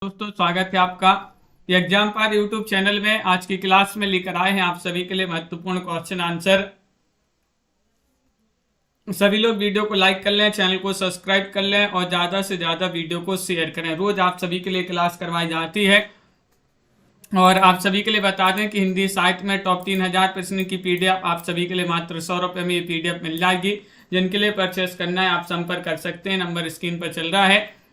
दोस्तों स्वागत है आपका एग्जाम पार यूट्यूब चैनल में। आज की क्लास में लेकर आए हैं आप सभी के लिए महत्वपूर्ण क्वेश्चन आंसर। सभी लोग वीडियो को लाइक कर लें, चैनल को सब्सक्राइब कर लें और ज्यादा से ज्यादा वीडियो को शेयर करें। रोज आप सभी के लिए क्लास करवाई जाती है और आप सभी के लिए बता दें कि हिंदी साहित्य में टॉप 3000 प्रश्न की पीडीएफ आप सभी के लिए मात्र 100 रुपए में ये पीडीएफ मिल जाएगी। जिनके लिए परचेस करना है आप संपर्क कर सकते हैं, नंबर स्क्रीन पर चल रहा है।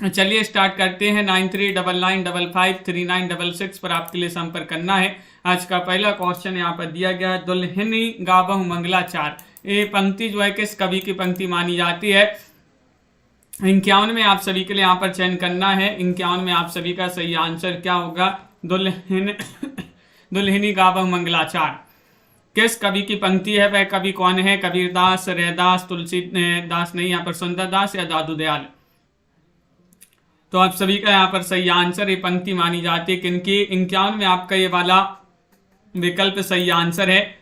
चलिए स्टार्ट करते हैं। 9399553966 पर आपके लिए संपर्क करना है। आज का पहला क्वेश्चन यहाँ पर दिया गया है, दुल्हनी गावहु मंगलाचार। ये पंक्ति जो है किस कवि की पंक्ति मानी जाती है? 51 में आप सभी के लिए यहाँ पर चयन करना है। 51 में आप सभी का सही आंसर क्या होगा? दुल्हनी गावहु मंगलाचार किस कवि की पंक्ति है? वह कवि कौन है? कबीरदास, रैदास, तुलसीदास नहीं, यहाँ पर सुंदरदास या दादू दयाल। तो आप सभी का यहाँ पर सही आंसर ये पंक्ति मानी जाती है किनकी? 51 में आपका ये वाला विकल्प सही आंसर है।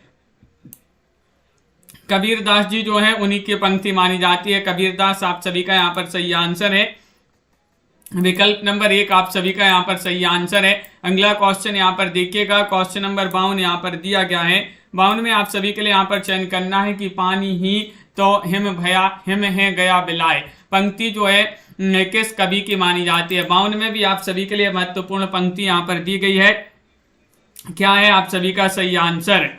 कबीरदास जी जो है उन्हीं की पंक्ति मानी जाती है। कबीरदास आप सभी का यहाँ पर सही आंसर है। विकल्प नंबर 1 आप सभी का यहाँ पर सही आंसर है। अगला क्वेश्चन यहाँ पर देखिएगा, क्वेश्चन नंबर 52 यहाँ पर दिया गया है। 52 में आप सभी के लिए यहाँ पर चयन करना है कि पानी ही तो हिम भया हिम है गया बिलाए। पंक्ति जो है किस कवि की मानी जाती है? 52 में भी आप सभी के लिए महत्वपूर्ण पंक्ति यहाँ पर दी गई है। क्या है आप सभी का सही आंसर?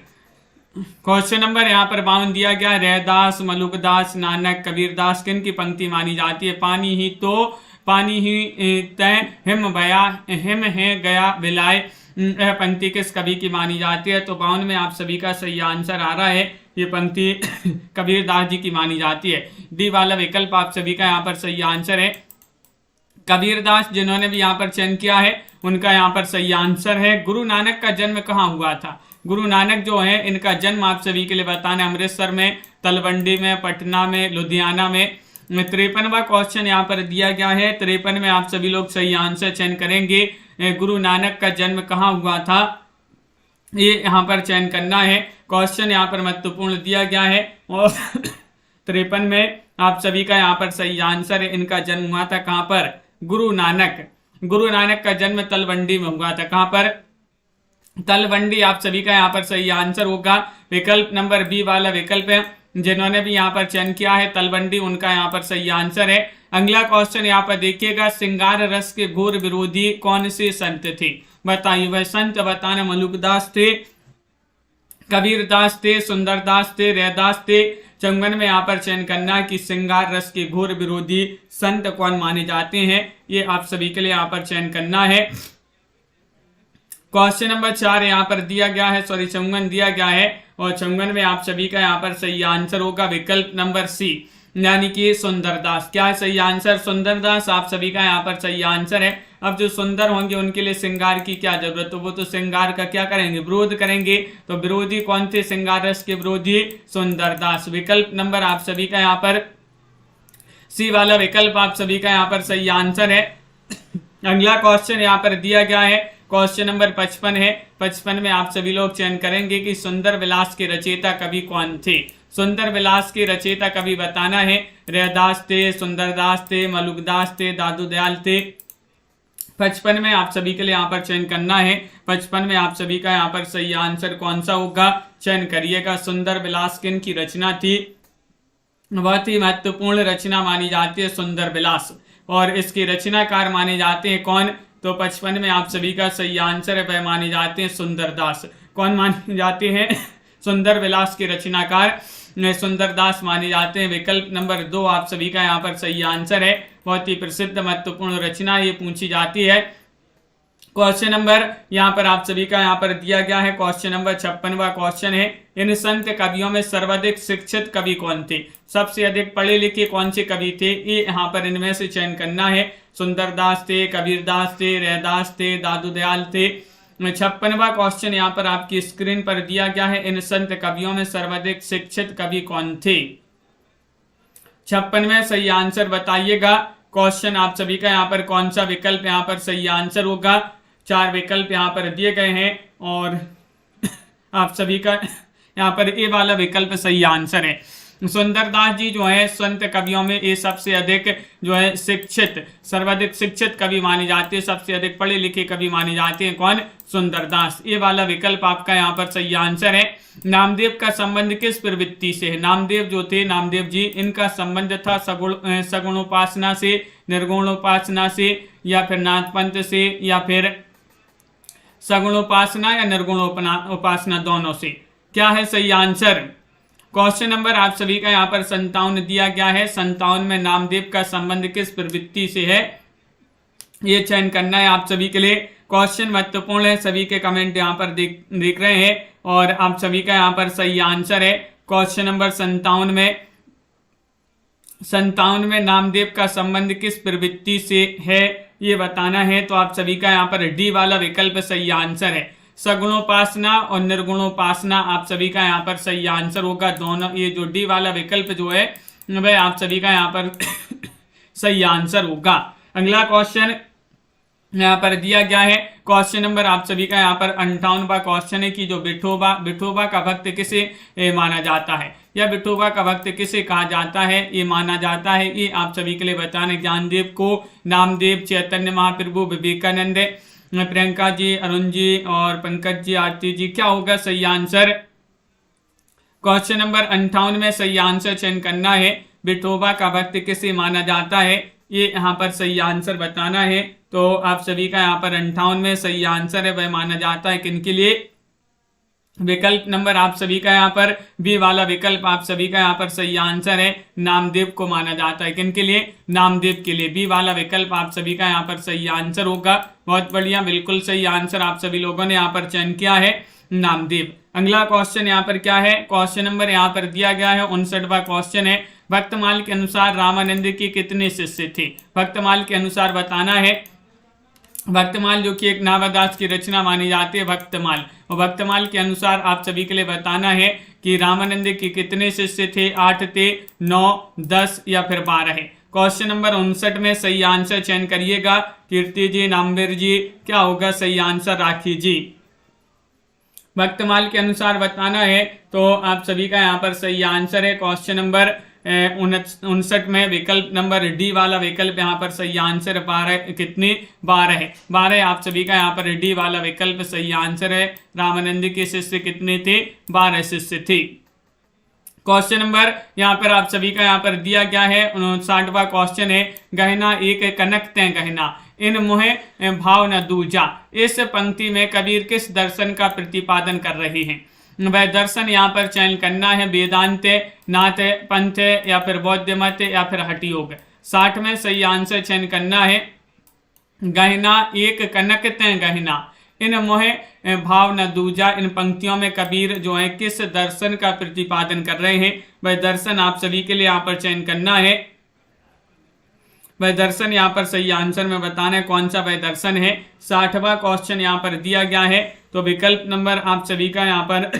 क्वेश्चन नंबर यहाँ पर 52 दिया गया, रैदास, मलुकदास, नानक, कबीरदास किन की पंक्ति मानी जाती है? पानी ही तो पानी ही तय हिम भया हिम है गया बिलाए, यह पंक्ति किस कवि की मानी जाती है? तो 52 में आप सभी का सही आंसर आ रहा है, ये पंक्ति कबीरदास जी की मानी जाती है। डी वाला विकल्प आप सभी का यहाँ पर सही आंसर है। कबीरदास जिन्होंने भी यहाँ पर चयन किया है उनका यहाँ पर सही आंसर है। गुरु नानक का जन्म कहाँ हुआ था? गुरु नानक जो है इनका जन्म आप सभी के लिए बताना, अमृतसर में, तलवंडी में, पटना में, लुधियाना में। 53वां क्वेश्चन यहाँ पर दिया गया है। 53 में आप सभी लोग सही आंसर चयन करेंगे। गुरु नानक का जन्म कहाँ हुआ था ये यहाँ पर चयन करना है। क्वेश्चन यहाँ पर महत्वपूर्ण दिया गया है और 53 में आप सभी का यहाँ पर सही आंसर है। इनका जन्म हुआ था कहाँ पर? गुरु नानक का जन्म तलवंडी में हुआ था। कहाँ पर? तलवंडी आप सभी का यहाँ पर सही आंसर होगा। विकल्प नंबर बी वाला विकल्प है, जिन्होंने भी यहाँ पर चयन किया है तलवंडी, उनका यहाँ पर सही आंसर है। अगला क्वेश्चन यहाँ पर देखिएगा, श्रृंगार रस के घोर विरोधी कौन से संत थे? बताइए वह संत बताना। मलुकदास थे, कबीरदास थे, सुंदरदास थे, रैदास थे। 54 में यहाँ पर चयन करना कि श्रृंगार रस के घोर विरोधी संत कौन माने जाते हैं, ये आप सभी के लिए यहाँ पर चयन करना है। क्वेश्चन नंबर 4 यहाँ पर दिया गया है, 54 दिया गया है और 54 में आप सभी का यहाँ पर सही आंसर होगा विकल्प नंबर सी, यानी कि सुंदरदास। क्या है सही आंसर? सुंदरदास आप सभी का यहाँ पर सही आंसर है। अब जो सुंदर होंगे उनके लिए श्रृंगार की क्या जरूरत? तो वो तो श्रृंगार का क्या करेंगे? विरोध करेंगे। तो विरोधी कौन थे? श्रृंगार रस के विरोधी सुंदरदास। विकल्प नंबर आप सभी का यहाँ पर सी वाला विकल्प आप सभी का यहाँ पर सही आंसर है। अगला क्वेश्चन यहाँ पर दिया गया है, क्वेश्चन नंबर 55 है। 55 में आप सभी लोग चयन करेंगे कि सुंदर विलास के रचयिता कवि कौन थे? सुंदर विलास के रचयिता कवि बताना है। रैदास थे, सुंदरदास थे, मलुकदास थे, दादू दयाल थे। 55 में आप सभी के लिए यहाँ पर चयन करना है। 55 में आप सभी का यहाँ पर सही आंसर कौन सा होगा? चयन करिएगा। सुंदर विलास किन की रचना थी? बहुत ही महत्वपूर्ण रचना मानी जाती है सुंदर विलास, और इसके रचनाकार माने जाते हैं कौन? तो 55 में आप सभी का सही आंसर है, वह माने जाते हैं सुंदरदास। कौन माने जाते हैं? सुंदर विलास के रचनाकार सुंदरदास माने जाते हैं। विकल्प नंबर 2 आप सभी का यहाँ पर सही आंसर है। बहुत ही प्रसिद्ध महत्वपूर्ण रचना ये पूछी जाती है। क्वेश्चन नंबर यहाँ पर आप सभी का यहाँ पर दिया गया है, क्वेश्चन नंबर 56वां क्वेश्चन है, इन संत कवियों में सर्वाधिक शिक्षित कवि कौन थे? सबसे अधिक पढ़े लिखे कौन से कवि थे? ये यहाँ पर इनमें से चयन करना है। सुंदरदास थे, कबीरदास थे, रैदास थे, दादू दयाल थे। 56वां क्वेश्चन यहाँ पर आपकी स्क्रीन पर दिया गया है, इन संत कवियों में सर्वाधिक शिक्षित कवि कौन थे? 56 में सही आंसर बताइएगा। क्वेश्चन आप सभी का यहाँ पर कौन सा विकल्प यहाँ पर सही आंसर होगा? 4 विकल्प यहाँ पर दिए गए हैं और आप सभी का यहाँ पर ए वाला विकल्प सही आंसर है। सुंदरदास जी जो है संत कवियों में ये सबसे अधिक जो है शिक्षित, सर्वाधिक शिक्षित कवि माने जाते हैं, सबसे अधिक पढ़े लिखे कवि माने जाते हैं। कौन? सुंदरदास। ये वाला विकल्प आपका यहाँ पर सही आंसर है। नामदेव का संबंध किस प्रवृत्ति से है? नामदेव जो थे, नामदेव जी, इनका संबंध था सगुण उपासना से, निर्गुण उपासना से, या फिर नाथपंथ से, या फिर सगुण उपासना या निर्गुण उपासना, दोनों से। क्या है सही आंसर? क्वेश्चन नंबर आप सभी का यहाँ पर 57 दिया गया है। 57 में नामदेव का संबंध किस प्रवृत्ति से है, ये चयन करना है आप सभी के लिए। क्वेश्चन महत्वपूर्ण है, सभी के कमेंट यहाँ पर देख रहे हैं और आप सभी का यहाँ पर सही आंसर है। क्वेश्चन नंबर 57 में नामदेव का संबंध किस प्रवृत्ति से है, ये बताना है। तो आप सभी का यहाँ पर डी वाला विकल्प सही आंसर है। सगुणोपासना और निर्गुणोपासना आप सभी का यहाँ पर सही आंसर होगा। दोनों, ये जो डी वाला विकल्प जो है वह आप सभी का यहाँ पर सही आंसर होगा। अगला क्वेश्चन यहाँ पर दिया गया है। क्वेश्चन नंबर आप सभी का यहाँ पर 58वां क्वेश्चन है कि जो विठोबा का भक्त किसे माना जाता है, या विठोबा का भक्त किसे कहा जाता है, ये माना जाता है। ये आप सभी के लिए बताने, ज्ञानदेव को, नामदेव, चैतन्य महाप्रभु, विवेकानंद, प्रियंका जी, अरुण जी और पंकज जी, आरती जी। क्या होगा सही आंसर? क्वेश्चन नंबर 58 में सही आंसर चयन करना है। विठोबा का भक्त किसे माना जाता है, ये यहाँ पर सही आंसर बताना है। तो आप सभी का यहाँ पर 58 में सही आंसर है, वह माना जाता है किनके लिए? विकल्प नंबर आप सभी का यहाँ पर बी वाला विकल्प आप सभी का यहाँ पर सही आंसर है। नामदेव को माना जाता है किनके लिए? नामदेव के लिए। बी वाला विकल्प आप सभी का यहाँ पर सही आंसर होगा। बहुत बढ़िया, बिल्कुल सही आंसर आप सभी लोगों ने यहाँ पर चयन किया है, नामदेव। अगला क्वेश्चन यहाँ पर क्या है? क्वेश्चन नंबर यहाँ पर दिया गया है 59वां क्वेश्चन है। भक्तमाल के अनुसार रामानंद के कितने शिष्य थे? भक्तमाल के अनुसार बताना है। भक्तमाल जो कि एक नावादास की रचना मानी जाती है, भक्तमाल, और भक्तमाल के अनुसार आप सभी के लिए बताना है कि रामानंद के कितने शिष्य थे? 8 थे, 9, 10 या फिर 12 है। क्वेश्चन नंबर 59 में सही आंसर चयन करिएगा। कीर्ति जी, नामवीर जी, क्या होगा सही आंसर? राखी जी। भक्तमाल के अनुसार बताना है, तो आप सभी का यहाँ पर सही आंसर है। क्वेश्चन नंबर 59 में विकल्प नंबर डी वाला विकल्प यहाँ पर सही आंसर। 12 कितने? 12 है। 12 आप सभी का यहाँ पर डी वाला विकल्प सही आंसर है। रामानंद के शिष्य कितने थे? 12 शिष्य थे। क्वेश्चन नंबर यहाँ पर आप सभी का यहाँ पर दिया गया है 59वां क्वेश्चन है। गहना एक कनक तय गहना, इन मोहे भाव न दूजा। इस पंक्ति में कबीर किस दर्शन का प्रतिपादन कर रहे हैं? वह दर्शन यहाँ पर चयन करना है। वेदांत, नाथ पंथ, या फिर बौद्ध मत, या फिर हठ योग। 60 में सही आंसर चयन करना है। गहना एक कनक तय गहना, इन मोहे भाव न दूजा। इन पंक्तियों में कबीर जो है किस दर्शन का प्रतिपादन कर रहे हैं? वह दर्शन आप सभी के लिए यहाँ पर चयन करना है। वह दर्शन यहाँ पर सही आंसर में बताना है कौन सा वह दर्शन है। 60वां क्वेश्चन यहाँ पर दिया गया है। तो विकल्प नंबर आप सभी का यहाँ पर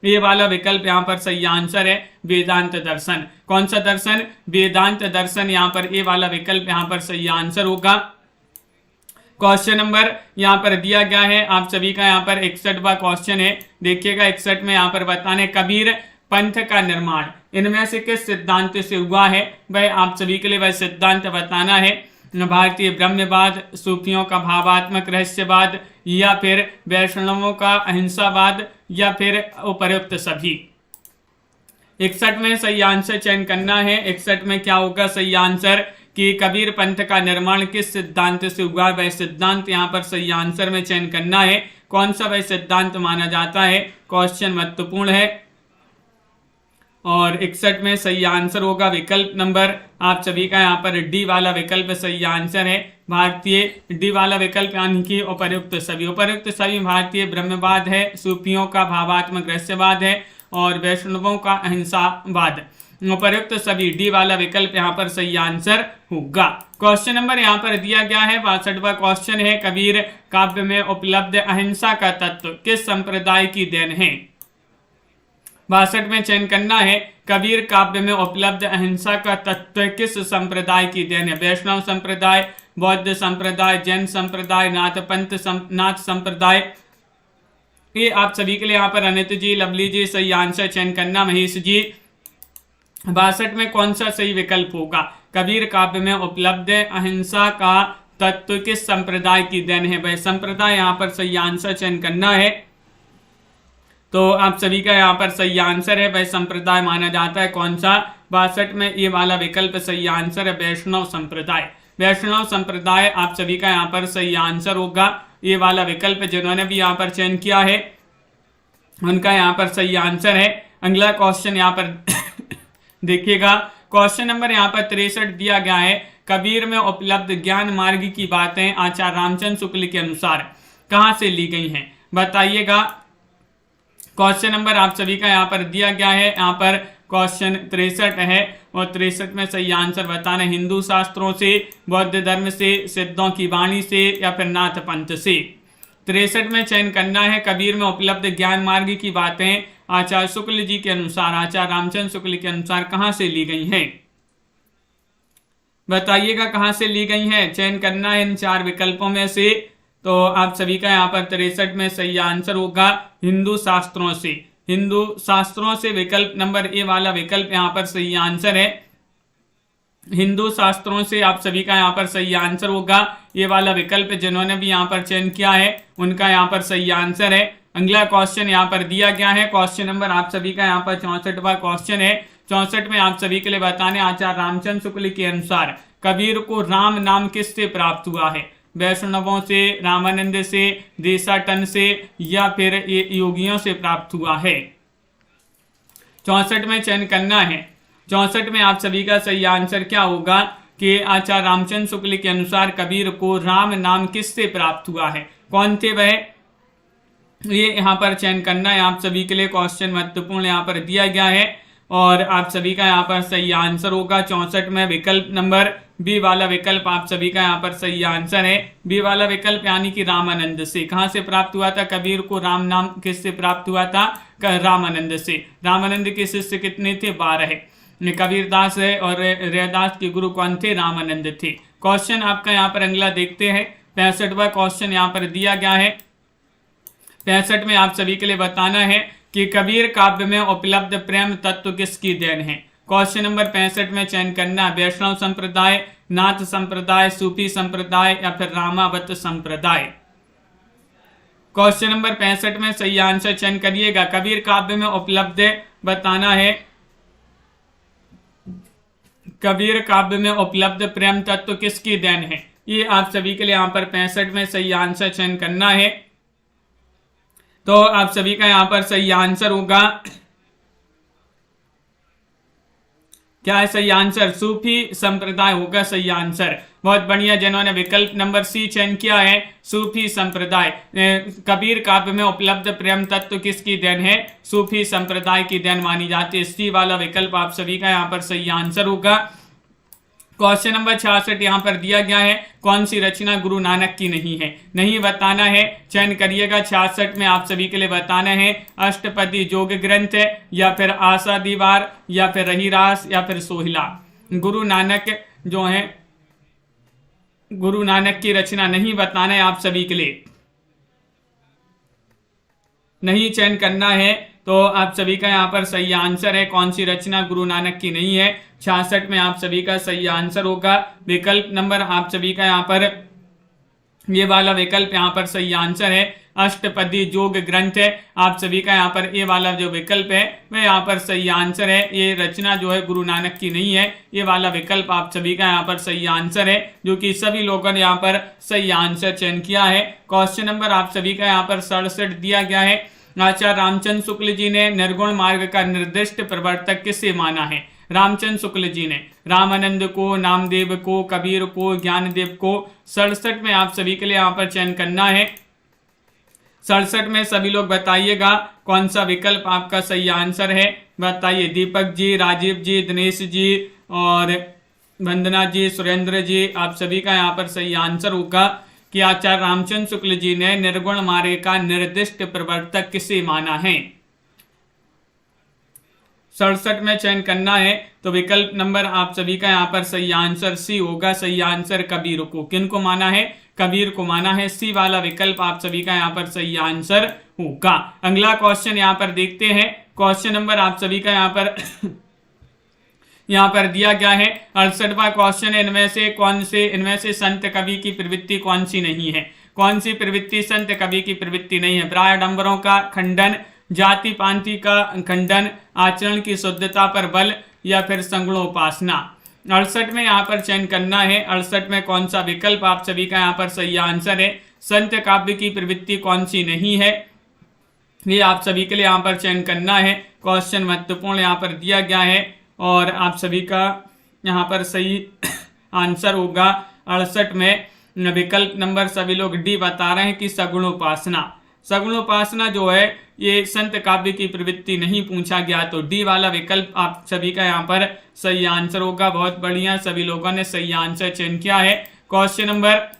ये वाला विकल्प यहाँ पर सही आंसर है, वेदांत दर्शन। कौन सा दर्शन? वेदांत दर्शन। यहाँ पर ये वाला विकल्प यहाँ पर सही आंसर होगा। क्वेश्चन नंबर यहाँ पर दिया गया है आप सभी का यहाँ पर 61वां क्वेश्चन है। देखिएगा 61 में यहाँ पर बताने, कबीर पंथ का निर्माण इनमें से किस सिद्धांत से हुआ है? वह आप सभी के लिए वह सिद्धांत बताना है। भारतीय ब्रह्मवाद, सूफियों का भावात्मक रहस्यवाद, या फिर वैष्णवों का अहिंसावाद, या फिर उपर्युक्त सभी। 61 में सही आंसर चयन करना है। 61 में क्या होगा सही आंसर कि कबीर पंथ का निर्माण किस सिद्धांत से हुआ? वह सिद्धांत यहाँ पर सही आंसर में चयन करना है। कौन सा वह सिद्धांत माना जाता है? क्वेश्चन महत्वपूर्ण है। और 61 में सही आंसर होगा विकल्प नंबर आप सभी का यहाँ पर डी वाला विकल्प सही आंसर है। भारतीय डी वाला विकल्प यानी कि उपर्युक्त सभी। उपर्युक्त सभी भारतीय ब्रह्मवाद है, सूफियों का भावात्मक रहस्यवाद है, और वैष्णवों का अहिंसावाद। उपर्युक्त सभी, डी वाला विकल्प यहाँ पर सही आंसर होगा। क्वेश्चन नंबर यहाँ पर दिया गया है 62वां क्वेश्चन है। कबीर काव्य में उपलब्ध अहिंसा का तत्व किस संप्रदाय की देन है? 62 में चयन करना है। कबीर काव्य में उपलब्ध अहिंसा का तत्व किस संप्रदाय की देन है? वैष्णव संप्रदाय, बौद्ध संप्रदाय, जैन संप्रदाय, नाथ संप्रदाय। ये आप सभी के लिए यहाँ पर अनित जी, लवली जी, सही आंसर चयन करना। महेश जी, 62 में कौन सा सही विकल्प होगा? कबीर काव्य में उपलब्ध अहिंसा का तत्व किस संप्रदाय की देन है? भाई संप्रदाय यहाँ पर सही आंसर चयन करना है। तो आप सभी का यहाँ पर सही आंसर है भाई, संप्रदाय माना जाता है कौन सा? 62 में ये वाला विकल्प सही आंसर है, वैष्णव संप्रदाय। वैष्णव संप्रदाय आप सभी का यहाँ पर सही आंसर होगा। ये वाला विकल्प जिन्होंने भी यहाँ पर चयन किया है उनका यहाँ पर सही आंसर है। अगला क्वेश्चन यहाँ पर देखिएगा, क्वेश्चन नंबर यहाँ पर 63 दिया गया है। कबीर में उपलब्ध ज्ञान मार्ग की बातें आचार्य रामचंद्र शुक्ल के अनुसार कहाँ से ली गई हैं? बताइएगा। क्वेश्चन नंबर आप सभी का यहाँ पर दिया गया है, यहाँ पर क्वेश्चन 63 है और 63 में सही आंसर बताना। हिंदू शास्त्रों से, बौद्ध धर्म से, सिद्धों की वाणी से या फिर नाथ पंथ से। 63 में चयन करना है। कबीर में उपलब्ध ज्ञान मार्ग की बातें आचार्य शुक्ल जी के अनुसार, आचार्य रामचंद्र शुक्ल के अनुसार कहाँ से ली गई हैं? बताइएगा कहाँ से ली गई हैं। चयन करना है इन 4 विकल्पों में से। तो आप सभी का यहाँ पर 63 में सही आंसर होगा हिंदू शास्त्रों से। हिंदू शास्त्रों से विकल्प नंबर ए वाला विकल्प यहाँ पर सही आंसर है। हिंदू शास्त्रों से आप सभी का यहाँ पर सही आंसर होगा। ये वाला विकल्प जिन्होंने भी यहाँ पर चयन किया है उनका यहाँ पर सही आंसर है। अगला क्वेश्चन यहाँ पर दिया गया है, क्वेश्चन नंबर आप सभी का यहाँ पर 64वां क्वेश्चन है। 64 में आप सभी के लिए बताने, आचार्य रामचंद्र शुक्ल के अनुसार कबीर को राम नाम किससे प्राप्त हुआ है? वैष्णवों से, रामानंद से, देशाटन से या फिर ये योगियों से प्राप्त हुआ है? 64 में चयन करना है। 64 में आप सभी का सही आंसर क्या होगा कि आचार्य रामचंद्र शुक्ल के अनुसार कबीर को राम नाम किससे प्राप्त हुआ है? कौन थे वह? ये यहाँ पर चयन करना है आप सभी के लिए। क्वेश्चन महत्वपूर्ण यहाँ पर दिया गया है और आप सभी का यहाँ पर सही आंसर होगा 64 में विकल्प नंबर बी वाला विकल्प आप सभी का यहाँ पर सही आंसर है। बी वाला विकल्प यानी कि रामानंद से। कहाँ से प्राप्त हुआ था? कबीर को राम नाम किससे प्राप्त हुआ था? रामानंद से। रामानंद के शिष्य कितने थे? 12 है। कबीरदास है और रैदास के गुरु कौन थे? रामानंद थे। क्वेश्चन आपका यहाँ पर अगला देखते हैं। 65वां क्वेश्चन यहाँ पर दिया गया है। 65 में आप सभी के लिए बताना है कि कबीर काव्य में उपलब्ध प्रेम तत्व किसकी देन है? क्वेश्चन नंबर 65 में चयन करना, वैष्णव संप्रदाय, नाथ संप्रदाय, सूफी संप्रदाय या फिर रामावत संप्रदाय। क्वेश्चन नंबर 65 में सही आंसर चयन करिएगा। कबीर काव्य में उपलब्ध बताना है, कबीर काव्य में उपलब्ध प्रेम तत्व किसकी देन है? ये आप सभी के लिए यहाँ पर 65 में सही आंसर चयन करना है। तो आप सभी का यहाँ पर सही आंसर होगा, क्या है सही आंसर? सूफी संप्रदाय होगा सही आंसर। बहुत बढ़िया, जिन्होंने विकल्प नंबर सी चयन किया है सूफी संप्रदाय। कबीर काव्य में उपलब्ध प्रेम तत्व किसकी देन है? सूफी संप्रदाय की देन मानी जाती है। सी वाला विकल्प आप सभी का यहाँ पर सही आंसर होगा। क्वेश्चन नंबर 66 यहाँ पर दिया गया है, कौन सी रचना गुरु नानक की नहीं है? नहीं बताना है, चयन करिएगा। 66 में आप सभी के लिए बताना है अष्टपदी जोग ग्रंथ या फिर आशा दीवार या फिर रहीरास या फिर सोहिला। गुरु नानक जो है, गुरु नानक की रचना नहीं बताना है आप सभी के लिए, नहीं चयन करना है। तो आप सभी का यहाँ पर सही आंसर है, कौन सी रचना गुरु नानक की नहीं है? 66 में आप सभी का सही आंसर होगा विकल्प नंबर आप सभी का यहाँ पर ये वाला विकल्प यहाँ पर सही आंसर है अष्टपदी जोग ग्रंथ है। आप सभी का यहाँ पर ये वाला जो विकल्प है वह यहाँ पर सही आंसर है। ये रचना जो है गुरु नानक की नहीं है। ये वाला विकल्प आप सभी का यहाँ पर सही आंसर है, जो कि सभी लोगों ने यहाँ पर सही आंसर चयन किया है। क्वेश्चन नंबर आप सभी का यहाँ पर 67 दिया गया है, आचार्य रामचंद्र शुक्ल जी ने निर्गुण मार्ग का निर्दिष्ट प्रवर्तक किसे माना है? रामचंद्र शुक्ल जी ने रामानंद को, नामदेव को, कबीर को, ज्ञानदेव को। 67 में आप सभी के लिए यहाँ पर चयन करना है। 67 में सभी लोग बताइएगा कौन सा विकल्प आपका सही आंसर है। बताइए, दीपक जी, राजीव जी, दिनेश जी और वंदना जी, सुरेंद्र जी, आप सभी का यहाँ पर सही आंसर होगा कि आचार्य रामचंद्र शुक्ल जी ने निर्गुण मार्ग का निर्दिष्ट प्रवर्तक किसे माना है? 67 में चयन करना है। तो विकल्प नंबर आप सभी का यहाँ पर सही आंसर सी होगा। सही आंसर कबीर को। किन को माना है? कबीर को माना है। सी वाला विकल्प आप सभी का यहाँ पर सही आंसर होगा। अगला क्वेश्चन यहाँ पर देखते हैं। क्वेश्चन नंबर आप सभी का यहाँ पर यहाँ पर दिया गया है। 68वां क्वेश्चन है, इनमें से संत कवि की प्रवृत्ति कौन सी नहीं है? कौन सी प्रवृत्ति संत कवि की प्रवृत्ति नहीं है? प्रायडंबरों का खंडन, जाति पांति का खंडन, आचरण की शुद्धता पर बल, या फिर संगुणोपासना। 68 में यहाँ पर चयन करना है। 68 में कौन सा विकल्प आप सभी का यहाँ पर सही आंसर है? संत काव्य की प्रवृत्ति कौन सी नहीं है, ये आप सभी के लिए यहाँ पर चयन करना है। क्वेश्चन महत्वपूर्ण यहाँ पर दिया गया है और आप सभी का यहाँ पर सही आंसर होगा 68 में विकल्प नंबर, सभी लोग डी बता रहे हैं कि सगुणोपासना। सगुणोपासना जो है ये संत काव्य की प्रवृत्ति नहीं पूछा गया, तो डी वाला विकल्प आप सभी का यहाँ पर सही आंसर होगा। बहुत बढ़िया, सभी लोगों ने सही आंसर चयन किया है। क्वेश्चन नंबर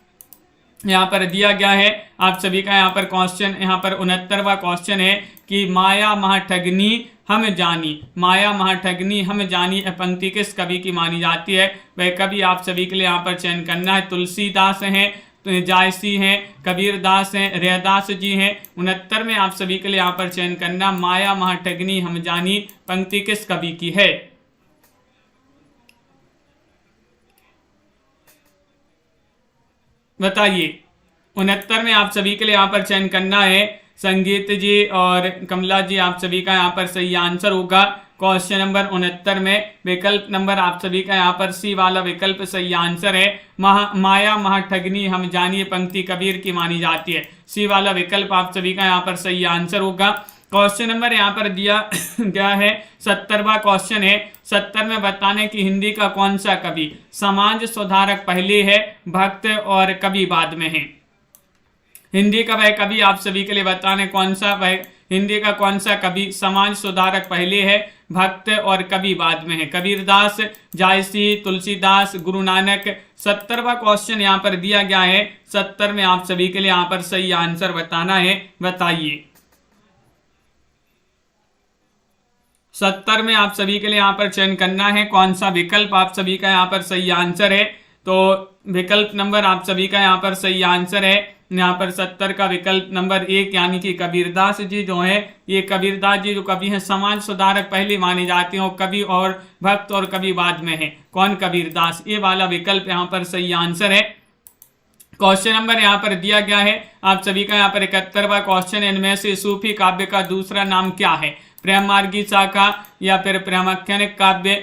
यहाँ पर दिया गया है आप सभी का यहाँ पर क्वेश्चन, यहाँ पर 69वां क्वेश्चन है कि माया महाठगनी हम जानी, माया महाठगनी हम जानी पंक्ति किस कवि की मानी जाती है? वह कवि आप सभी के लिए यहाँ पर चयन करना है। तुलसीदास हैं, जायसी हैं, कबीरदास हैं, रैदास जी हैं। 69 में आप सभी के लिए यहाँ पर चयन करना, माया महाठगनी हम जानी पंक्ति किस कवि की है? बताइए। 69 में आप सभी के लिए यहाँ पर चयन करना है। संगीत जी और कमला जी, आप सभी का यहाँ पर सही आंसर होगा। क्वेश्चन नंबर 69 में विकल्प नंबर आप सभी का यहाँ पर सी वाला विकल्प सही आंसर है। माया महाठगनी हम जानिए पंक्ति कबीर की मानी जाती है। सी वाला विकल्प आप सभी का यहाँ पर सही आंसर होगा। क्वेश्चन नंबर यहाँ पर दिया गया है 70वां क्वेश्चन है। 70 में बताने की हिंदी का कौन सा कवि समाज सुधारक पहले है, भक्त और कवि बाद में है? हिंदी का वह कवि आप सभी के लिए बताने कौन सा, वह हिंदी का कौन सा कवि समाज सुधारक पहले है, भक्त और कवि बाद में है? कबीरदास, जायसी, तुलसीदास, गुरु नानक। 70वां क्वेश्चन यहाँ पर दिया गया है। 70 में आप सभी के लिए यहाँ पर सही आंसर बताना है। बताइए। 70 में आप सभी के लिए यहाँ पर चयन करना है कौन सा विकल्प आप सभी का यहाँ पर सही आंसर है। तो विकल्प नंबर आप सभी का यहाँ पर सही आंसर है। यहाँ पर 70 का विकल्प नंबर 1 यानी कि कबीरदास जी जो है, ये कबीरदास जी जो कवि हैं समाज सुधारक पहले माने जाते हैं, कवि और भक्त और कवि बाद में है। कौन? कबीरदास। ये वाला विकल्प यहाँ पर सही आंसर है। क्वेश्चन नंबर यहाँ पर दिया गया है आप सभी का यहाँ पर 71वां क्वेश्चन, इनमें से सूफी काव्य का दूसरा नाम क्या है? प्रेम मार्गी शाखा, या फिर प्रेमाख्यानिक काव्य,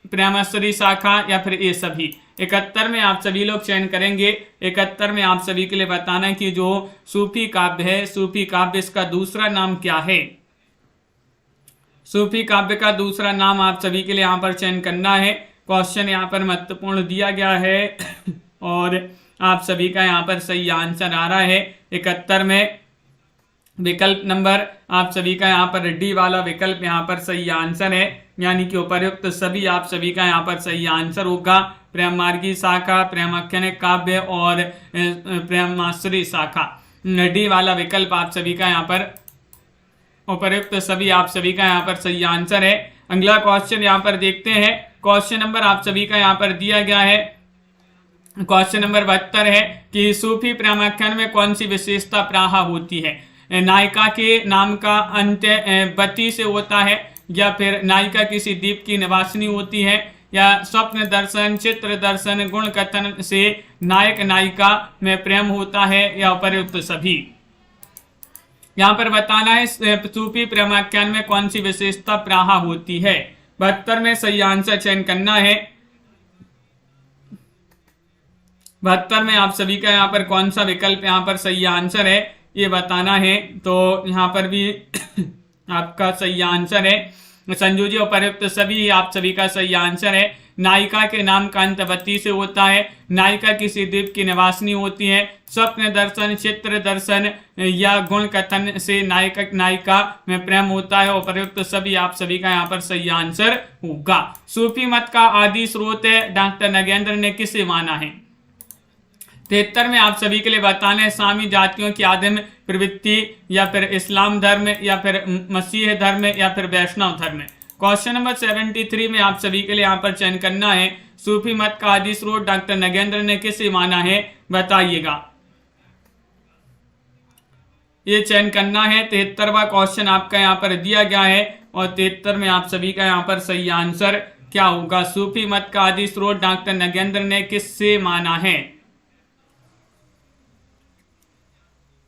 प्रेमश्री शाखा, या फिर ये सभी? 71 में आप सभी लोग चयन करेंगे। 71 में आप सभी के लिए बताना है कि जो सूफी काव्य है, सूफी काव्य इसका दूसरा नाम क्या है? सूफी काव्य का दूसरा नाम आप सभी के लिए यहाँ पर चयन करना है। क्वेश्चन यहाँ पर महत्वपूर्ण दिया गया है और आप सभी का यहाँ पर सही आंसर आ रहा है। 71 में विकल्प नंबर आप सभी का यहाँ पर डी वाला विकल्प यहाँ पर सही आंसर है, यानी कि उपर्युक्त सभी आप सभी का यहाँ पर सही आंसर होगा। प्रेम मार्गी शाखा, प्रेमाख्यानिक काव्य और प्रेमाश्री शाखा, डी वाला विकल्प आप सभी का यहाँ पर उपर्युक्त सभी आप सभी का यहाँ पर सही आंसर है। अगला क्वेश्चन यहाँ पर देखते हैं। क्वेश्चन नंबर आप सभी का यहाँ पर दिया गया है। क्वेश्चन नंबर 72 है कि सूफी प्रेमाख्यान में कौन सी विशेषता प्राहा होती है? नायिका के नाम का अंत्य बती से होता है, या फिर नायिका किसी द्वीप की निवासिनी होती है, या स्वप्न दर्शन, चित्र दर्शन, गुण कथन से नायक नायिका में प्रेम होता है, या उपर्युक्त सभी? यहाँ पर बताना है सूफी प्रेमाख्यान में कौन सी विशेषता प्राहा होती है। 72 में सही आंसर चयन करना है। 72 में आप सभी का यहाँ पर कौन सा विकल्प यहाँ पर सही आंसर है ये बताना है। तो यहाँ पर भी आपका सही आंसर है संजू जी, उपर्युक्त सभी आप सभी का सही आंसर है। नायिका के नाम का अंत बत्ती से होता है, नायिका किसी द्वीप की निवासिनी होती है, स्वप्न दर्शन, चित्र दर्शन या गुण कथन से नायक नायिका में प्रेम होता है, उपर्युक्त सभी आप सभी का यहाँ पर सही आंसर होगा। सूफी मत का आदि स्रोत डॉक्टर नगेंद्र ने किसे माना है? 73 में आप सभी के लिए बताना है सामी जातियों की आदिम प्रवृत्ति, या फिर इस्लाम धर्म, या फिर मसीह धर्म, या फिर वैष्णव धर्म। क्वेश्चन नंबर 73 में आप सभी के लिए यहाँ पर चयन करना है सूफी मत का आदि स्रोत डॉक्टर नगेंद्र ने किसे माना है, बताइएगा। ये चयन करना है। 73वां क्वेश्चन आपका यहाँ पर दिया गया है और 73 में आप सभी का यहाँ पर सही आंसर क्या होगा? सूफी मत का आदि स्रोत डॉक्टर नगेंद्र ने किससे माना है?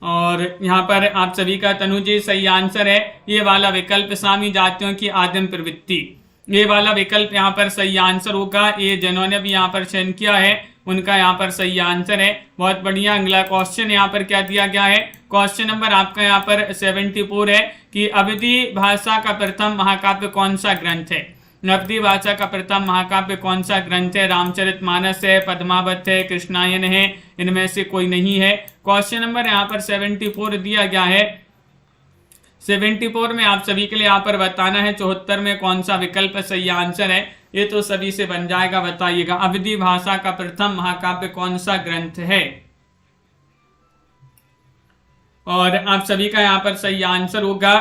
और यहाँ पर आप सभी का तनुजी सही आंसर है ये वाला विकल्प, स्वामी जातियों की आदिम प्रवृत्ति, ये वाला विकल्प यहाँ पर सही आंसर होगा। ये जिन्होंने भी यहाँ पर चयन किया है उनका यहाँ पर सही आंसर है। बहुत बढ़िया। अगला क्वेश्चन यहाँ पर क्या दिया गया है? क्वेश्चन नंबर आपका यहाँ पर 74 है कि अवधी भाषा का प्रथम महाकाव्य कौन सा ग्रंथ है? अवधी भाषा का प्रथम महाकाव्य कौन सा ग्रंथ है? रामचरितमानस है, पद्मावत है, कृष्णायन है, इनमें से कोई नहीं है। क्वेश्चन नंबर यहाँ पर 74 दिया गया है। 74 में आप सभी के लिए यहाँ पर बताना है 74 में कौन सा विकल्प सही आंसर है। ये तो सभी से बन जाएगा, बताइएगा। अवधी भाषा का प्रथम महाकाव्य कौन सा ग्रंथ है? और आप सभी का यहाँ पर सही आंसर होगा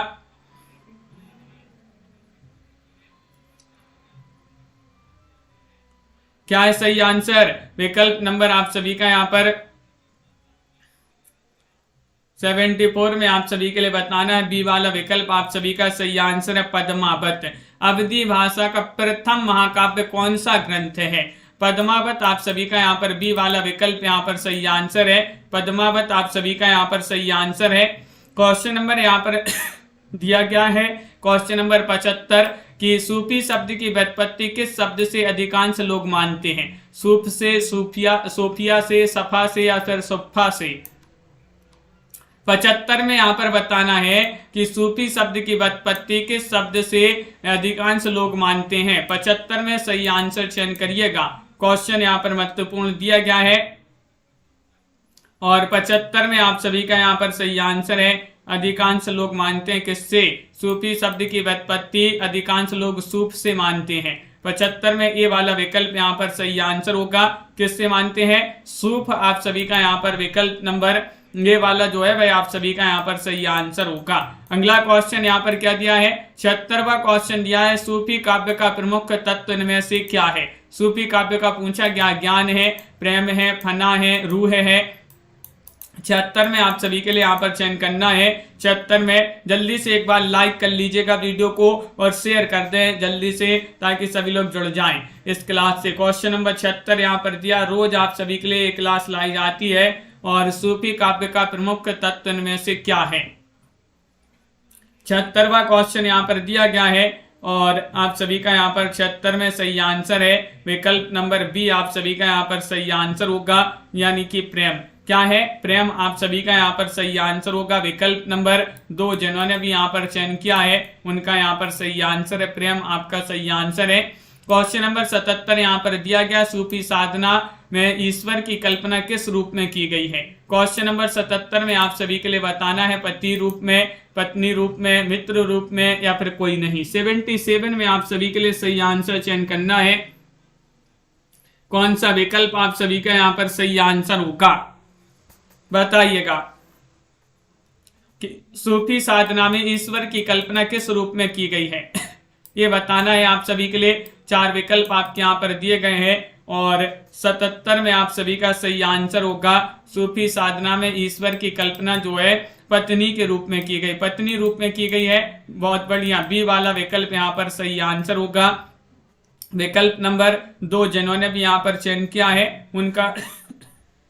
क्या है सही आंसर? विकल्प नंबर आप सभी का यहाँ पर 74 में आप सभी के लिए बताना है बी वाला विकल्प आप सभी का सही आंसर है, पद्मावत। अवधी भाषा का प्रथम महाकाव्य कौन सा ग्रंथ है? पद्मावत आप सभी का यहाँ पर बी वाला विकल्प यहाँ पर सही आंसर है, पद्मावत आप सभी का यहाँ पर सही आंसर है। क्वेश्चन नंबर यहाँ पर दिया गया है क्वेश्चन नंबर 75 कि सूफी शब्द की व्युत्पत्ति किस शब्द से अधिकांश लोग मानते हैं? सूफ से, सूफिया, सोफिया से, सफा से या फिर सुफा से? 75 में यहाँ पर बताना है कि सूफी शब्द की व्युत्पत्ति किस शब्द से अधिकांश लोग मानते हैं। 75 में सही आंसर चयन करिएगा। क्वेश्चन यहाँ पर महत्वपूर्ण दिया गया है और 75 में आप सभी का यहाँ पर सही आंसर है अधिकांश लोग मानते हैं किससे? सूफी शब्द की व्युत्पत्ति अधिकांश लोग सूफ से मानते हैं। 75 में ये वाला विकल्प यहाँ पर सही आंसर होगा। किससे मानते हैं? सूफ आप सभी का यहाँ पर विकल्प नंबर ये वाला जो है वह आप सभी का यहाँ पर सही आंसर होगा। अगला क्वेश्चन यहाँ पर क्या दिया है? 76वां क्वेश्चन दिया है सूफी काव्य का प्रमुख तत्व इनमें से क्या है? सूफी काव्य का पूछा गया। ज्ञान है, प्रेम है, फना है, रूह है। 76 में आप सभी के लिए यहाँ पर चयन करना है। 76 में जल्दी से एक बार लाइक कर लीजिएगा वीडियो को और शेयर कर दें जल्दी से ताकि सभी लोग जुड़ जाएं इस क्लास से। क्वेश्चन नंबर 76 यहाँ पर दिया। रोज आप सभी के लिए एक क्लास लाई जाती है और सूफी काव्य का प्रमुख तत्व इनमें से क्या है? 76वां क्वेश्चन यहाँ पर दिया गया है और आप सभी का यहाँ पर 76 में सही आंसर है विकल्प नंबर बी आप सभी का यहाँ पर सही आंसर होगा, यानी कि प्रेम। क्या है? प्रेम आप सभी का यहाँ पर सही आंसर होगा। विकल्प नंबर 2 जिन्होंने भी यहाँ पर चयन किया है उनका यहाँ पर सही आंसर है, प्रेम आपका सही आंसर है। क्वेश्चन नंबर 77 यहाँ पर दिया गया सूफी साधना में ईश्वर की कल्पना किस रूप में की गई है? क्वेश्चन नंबर 77 में आप सभी के लिए बताना है पति रूप में, पत्नी रूप में, मित्र रूप में या फिर कोई नहीं। 77 में आप सभी के लिए सही आंसर चयन करना है। कौन सा विकल्प आप सभी का यहाँ पर सही आंसर होगा बताइएगा। सूफी साधना में ईश्वर की कल्पना किस रूप में की गई है ये बताना है आप सभी के लिए। 4 विकल्प आपके यहाँ पर दिए गए हैं और 77 में आप सभी का सही आंसर होगा सूफी साधना में ईश्वर की कल्पना जो है पत्नी के रूप में की गई, पत्नी रूप में की गई है। बहुत बढ़िया, बी वाला विकल्प यहाँ पर सही आंसर होगा। विकल्प नंबर 2 जिन्होंने भी यहाँ पर चयन किया है उनका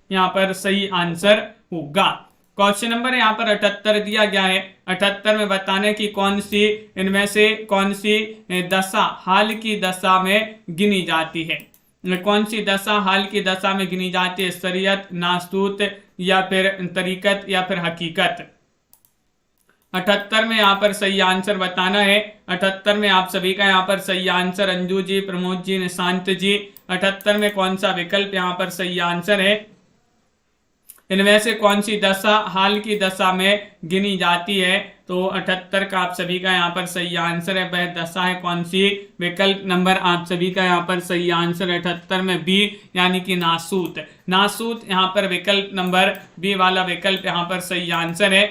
यहाँ पर सही आंसर होगा। क्वेश्चन नंबर यहाँ पर 78 दिया गया है। 78 में बताने की कौन सी इनमें से कौन सी दशा हाल की दशा में गिनी जाती है? कौन सी दशा हाल की दशा में गिनी जाती है? शरीयत, नासूत या फिर तरीकत या फिर हकीकत? 78 में यहाँ पर सही आंसर बताना है। 78 में आप सभी का यहाँ पर सही आंसर अंजू जी, प्रमोद जी, निशांत जी। 78 में कौन सा विकल्प यहाँ पर सही आंसर है? इनमें से कौन सी दशा हाल की दशा में गिनी जाती है? तो 78 का आप सभी का यहाँ पर सही आंसर है। वह दशा है कौन सी? विकल्प नंबर आप सभी का यहाँ पर सही आंसर 78 में बी, यानी कि नासूत। नासूत यहाँ पर विकल्प नंबर बी वाला विकल्प यहाँ पर सही आंसर है।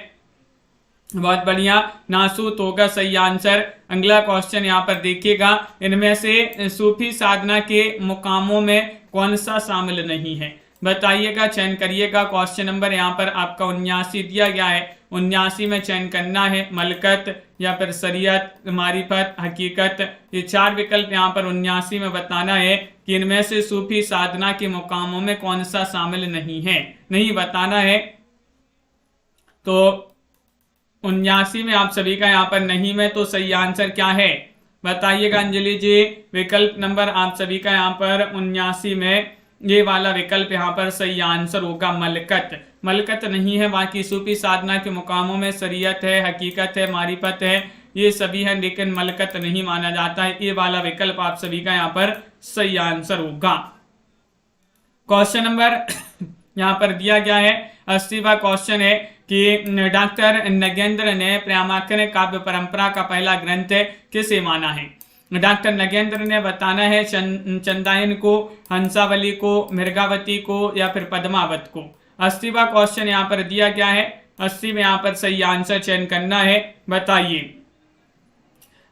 बहुत बढ़िया, नासूत होगा सही आंसर। अगला क्वेश्चन यहाँ पर देखिएगा। इनमें से सूफी साधना के मुकामों में कौन सा शामिल नहीं है? बताइएगा, चयन करिएगा। क्वेश्चन नंबर यहाँ पर आपका 79 दिया गया है। 79 में चयन करना है, मलकत या फिर शरीयत, मारिफत, हकीकत। ये 4 विकल्प यहाँ पर 79 में बताना है कि इनमें से सूफी साधना के मुकामों में कौन सा शामिल नहीं है, नहीं बताना है। तो 79 में आप सभी का यहाँ पर नहीं में, तो सही आंसर क्या है बताइएगा अंजलि जी। विकल्प नंबर आप सभी का यहाँ पर 79 में ये वाला विकल्प यहाँ पर सही आंसर होगा, मलकत। मलकत नहीं है, बाकी सूफी साधना के मुकामों में शरीयत है, हकीकत है, मारिफत है, ये सभी है, लेकिन मलकत नहीं माना जाता है। ये वाला विकल्प आप सभी का यहाँ पर सही आंसर होगा। क्वेश्चन नंबर यहाँ पर दिया गया है 80वां क्वेश्चन है कि डॉक्टर नगेंद्र ने प्रेमाख्यान काव्य परंपरा का पहला ग्रंथ किसे माना है। डॉक्टर नगेंद्र ने बताना है चंदायन को, हंसावली को, मृगावती को या फिर पद्मावत को। 80वां क्वेश्चन यहाँ पर दिया गया है, 80 में यहाँ पर सही आंसर चयन करना है, बताइए।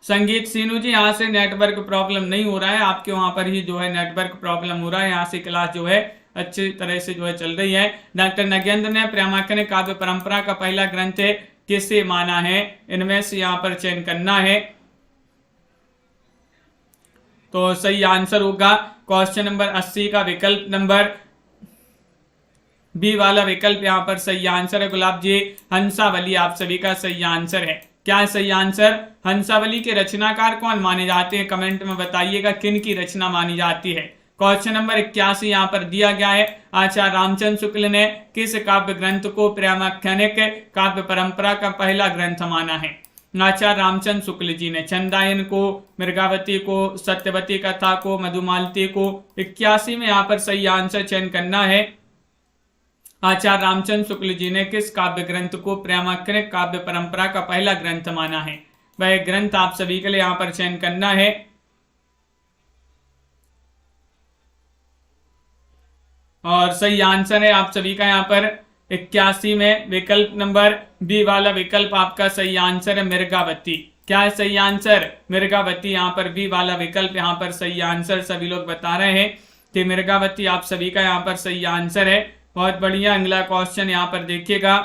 संगीत सीनू जी यहाँ से नेटवर्क प्रॉब्लम नहीं हो रहा है, आपके वहां पर ही जो है नेटवर्क प्रॉब्लम हो रहा है, यहाँ से क्लास जो है अच्छी तरह से जो है चल रही है। डॉक्टर नगेंद्र ने प्रेमाख्यान काव्य परंपरा का पहला ग्रंथ किसे माना है, इनमें से यहाँ पर चयन करना है। तो सही आंसर होगा क्वेश्चन नंबर 80 का विकल्प नंबर बी वाला विकल्प यहाँ पर सही आंसर है। गुलाब जी, हंसावली आप सभी का सही आंसर है। क्या है सही आंसर? हंसावली के रचनाकार कौन माने जाते हैं, कमेंट में बताइएगा किन की रचना मानी जाती है। क्वेश्चन नंबर 81 यहाँ पर दिया गया है, आचार्य रामचंद्र शुक्ल ने किस काव्य ग्रंथ को प्रेमाख्यानिक काव्य परंपरा का पहला ग्रंथ माना है। आचार्य रामचंद्र शुक्ल जी ने चंदायन को, मृगावती को, सत्यवती कथा को, मधुमालती को। 81 में यहाँ पर सही आंसर चयन करना है। आचार्य रामचंद्र शुक्ल जी ने किस काव्य ग्रंथ को प्रेमाख्यानिक काव्य परंपरा का पहला ग्रंथ माना है, वह ग्रंथ आप सभी के लिए यहाँ पर चयन करना है। और सही आंसर है आप सभी का यहाँ पर 81 में विकल्प नंबर बी वाला विकल्प आपका सही आंसर है, मृगावती। क्या है सही आंसर? मृगावती यहाँ पर बी वाला विकल्प यहाँ पर सही आंसर सभी लोग बता रहे हैं कि मृगावती आप सभी का यहाँ पर सही आंसर है। बहुत बढ़िया। अगला क्वेश्चन यहाँ पर देखिएगा,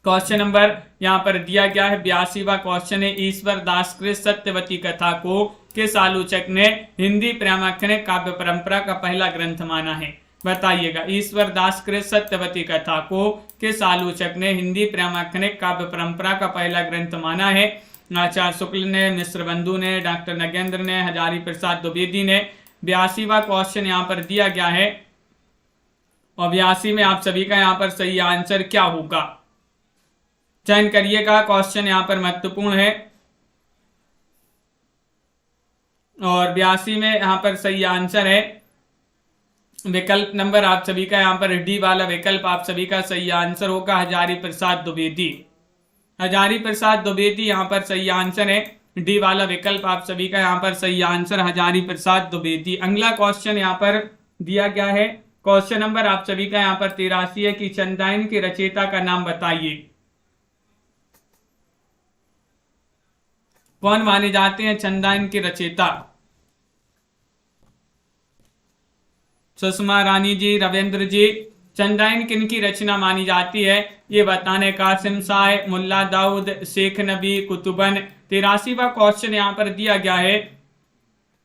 क्वेश्चन नंबर यहाँ पर दिया गया है 82वां क्वेश्चन है, ईश्वर दास कृत सत्यवती कथा को किस आलोचक ने हिंदी प्रेमाख्यानिक काव्य परंपरा का पहला ग्रंथ माना है, बताइएगा। ईश्वर दास कृत सत्यवती कथा को किस आलोचक ने हिंदी प्रेमाख्यानिक काव्य परंपरा का पहला ग्रंथ माना है। आचार्य शुक्ल ने, मिश्र बंधु ने, डॉक्टर नगेंद्र ने, हजारी प्रसाद द्विवेदी ने। 82वां क्वेश्चन यहाँ पर दिया गया है और 82 में आप सभी का यहाँ पर सही आंसर क्या होगा, चयन करिएगा। क्वेश्चन यहाँ पर महत्वपूर्ण है और 82 में यहाँ पर सही आंसर है विकल्प नंबर आप सभी का यहाँ पर डी वाला विकल्प आप सभी का सही आंसर होगा, हजारी प्रसाद द्विवेदी। हजारी प्रसाद द्विवेदी यहाँ पर सही आंसर है, डी वाला विकल्प आप सभी का यहाँ पर सही आंसर हजारी प्रसाद द्विवेदी। अगला क्वेश्चन यहाँ पर दिया गया है, क्वेश्चन नंबर आप सभी का यहाँ पर 83 है कि चंदायन के रचयिता का नाम बताइए। कौन माने जाते हैं चंदायन के रचयिता? सुषमा रानी जी, रविंद्र जी। चंदायन किन की रचना मानी जाती है ये बताने, कासिम शाह, मुल्ला दाऊद, शेख नबी, कुतुबन। 83वां क्वेश्चन यहाँ पर दिया गया है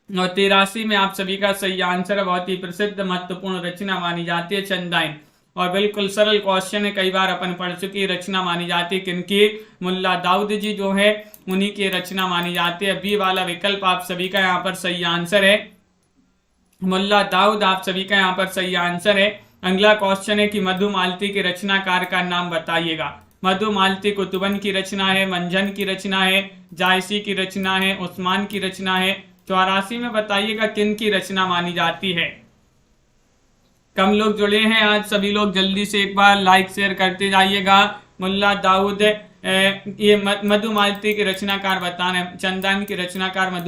और 83 में आप सभी का सही आंसर बहुत ही प्रसिद्ध महत्वपूर्ण रचना मानी जाती है चंदायन। और बिल्कुल सरल क्वेश्चन है, कई बार अपन पढ़ चुकी रचना मानी जाती है किनकी, मुल्ला दाऊद जी जो है उन्हीं की रचना मानी जाती है। बी वाला विकल्प आप सभी का यहाँ पर सही आंसर है, मुल्ला दाऊद आप सभी का यहाँ पर सही आंसर है। अगला क्वेश्चन है कि मधुमालती के रचनाकार का नाम बताइएगा। मधुमालती कुतुबन की रचना है, मंझन की रचना है, जायसी की रचना है, उस्मान की रचना है। 84 में बताइएगा किन की रचना मानी जाती है। कम लोग जुड़े हैं आज, सभी लोग जल्दी से एक बार लाइक शेयर करते जाइएगा। मुल्ला दाऊद, ये मधुमालती के रचनाकार बताना है, चंदायन के रचनाकार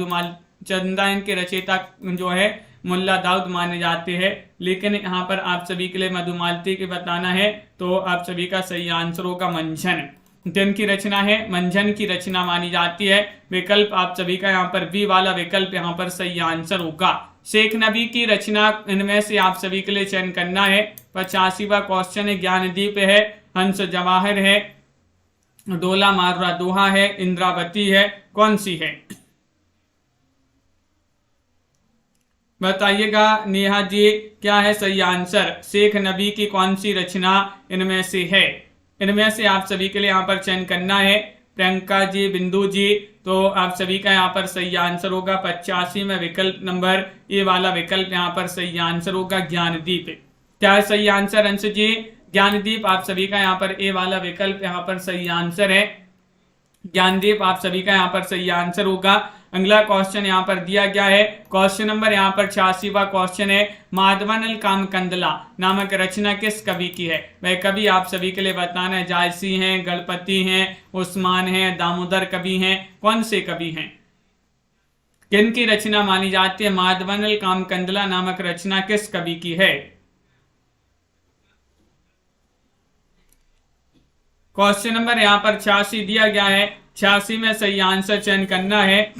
चंदायन के रचयिता जो है मुल्ला दाऊद माने जाते हैं, लेकिन यहाँ पर आप सभी के लिए मधुमालती के बताना है तो आप सभी का सही आंसर होगा मंझन। किन की रचना है? मंझन की रचना मानी जाती है। विकल्प आप सभी का यहाँ पर बी वाला विकल्प यहाँ पर सही आंसर होगा। शेख नबी की रचना इनमें से आप सभी के लिए चयन करना है। 85वां क्वेश्चन है, ज्ञानदीप है, हंस जवाहर है, डोला मारुरा दोहा है, इंद्रावती है, कौन सी है? बताइएगा नेहा जी, क्या है सही आंसर? शेख नबी की कौन सी रचना इनमें से है? इनमें से आप सभी के लिए यहाँ पर चयन करना है। प्रियंका जी, बिंदु जी, तो आप सभी का यहाँ पर सही आंसर होगा 85 में विकल्प नंबर ए वाला विकल्प यहाँ पर सही आंसर होगा ज्ञानदीप। क्या है सही आंसर अंश जी? ज्ञानदीप आप सभी का यहाँ पर ए वाला विकल्प यहाँ पर सही आंसर है। ज्ञानदीप आप सभी का यहाँ पर सही आंसर होगा। अगला क्वेश्चन यहाँ पर दिया गया है, क्वेश्चन नंबर यहाँ पर 86वां क्वेश्चन है, माधवानल कामकंदला नामक रचना किस कवि की है? वह कवि आप सभी के लिए बताना है। जायसी हैं, गणपति हैं, उस्मान हैं, दामोदर कवि हैं, कौन से कवि हैं? किनकी रचना मानी जाती है? माधवानल कामकंदला नामक रचना किस कवि की है? क्वेश्चन नंबर यहाँ पर 86 दिया गया है। 86 में सही आंसर चयन करना है।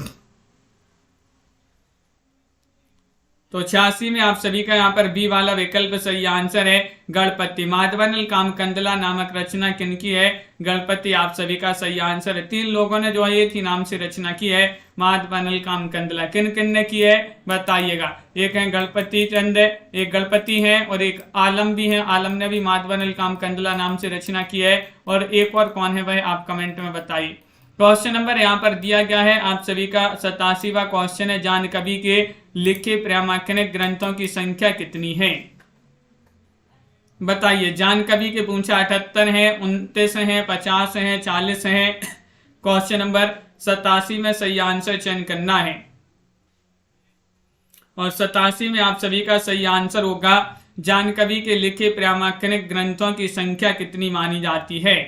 तो 86 में आप सभी का यहाँ पर बी वाला विकल्प सही आंसर है, गणपति। माधवानल कामकंदला नामक रचना किनकी है? गणपति आप सभी का सही आंसर है। 3 लोगों ने जो है एक ही नाम से रचना की है, माधवानल कामकंदला। किन किन ने की है बताइएगा? एक है गणपति चंद, एक गणपति है और एक आलम भी है। आलम ने भी माधवानल कामकंदला नाम से रचना की है। और एक और कौन है वह आप कमेंट में बताइए। क्वेश्चन नंबर यहाँ पर दिया गया है आप सभी का 87वां क्वेश्चन है, जान कवि के लिखे प्रेमाख्यानिक ग्रंथों की संख्या कितनी है? बताइए। जान कवि के पूछा 78 है, 29 है, 50 है, 40 है। क्वेश्चन नंबर 87 में सही आंसर चयन करना है। और 87 में आप सभी का सही आंसर होगा, जान कवि के लिखे प्रेमाख्यानिक ग्रंथों की संख्या कितनी मानी जाती है?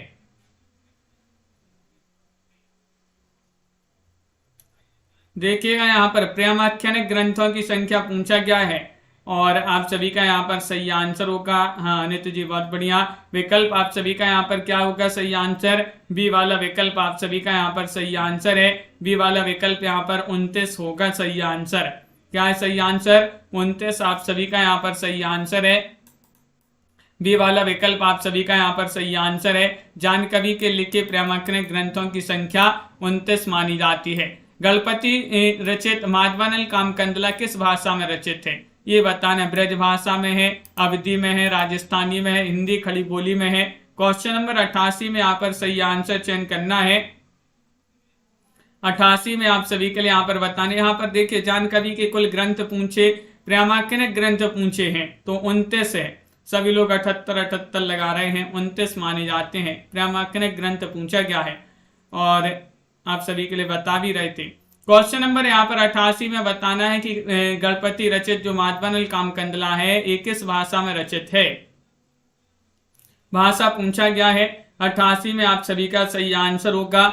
देखिएगा यहाँ पर प्रेमाख्यानिक ग्रंथों की संख्या पूछा गया है और आप सभी का यहाँ पर सही आंसर होगा। हाँ नित्य जी, बहुत बढ़िया। विकल्प आप सभी का यहाँ पर क्या होगा सही आंसर? बी वाला विकल्प आप सभी का यहाँ पर सही आंसर है। बी वाला विकल्प यहाँ पर 29 होगा सही आंसर। क्या है सही आंसर? 29 आप सभी का यहाँ पर सही आंसर है। बी वाला विकल्प आप सभी का यहाँ पर सही आंसर है। जान कवि के लिखे प्रेमाख्यानिक ग्रंथों की संख्या 29 मानी जाती है। गणपति रचित माधवानल कामकंदला किस भाषा में रचित है? ये बताना। ब्रज भाषा में है, अवधी में है, राजस्थानी में है, हिंदी खड़ी बोली में है। क्वेश्चन नंबर 88 में यहाँ पर सही आंसर चयन करना है। 88 में आप सभी के लिए यहाँ पर बताने। यहाँ पर देखिए, जान कवि के कुल ग्रंथ पूछे, प्रेमाख्यानिक ग्रंथ पूछे हैं तो 29 है। सभी लोग 78 लगा रहे हैं, 29 माने जाते हैं। प्रेमाख्यानिक ग्रंथ पूछा गया है और आप सभी के लिए बता भी रहे थे। क्वेश्चन नंबर यहाँ पर 88 में बताना है कि गणपति रचित जो माधवानल कामकंदला है ये किस भाषा में रचित है? भाषा पूछा गया है। 88 में आप सभी का सही आंसर होगा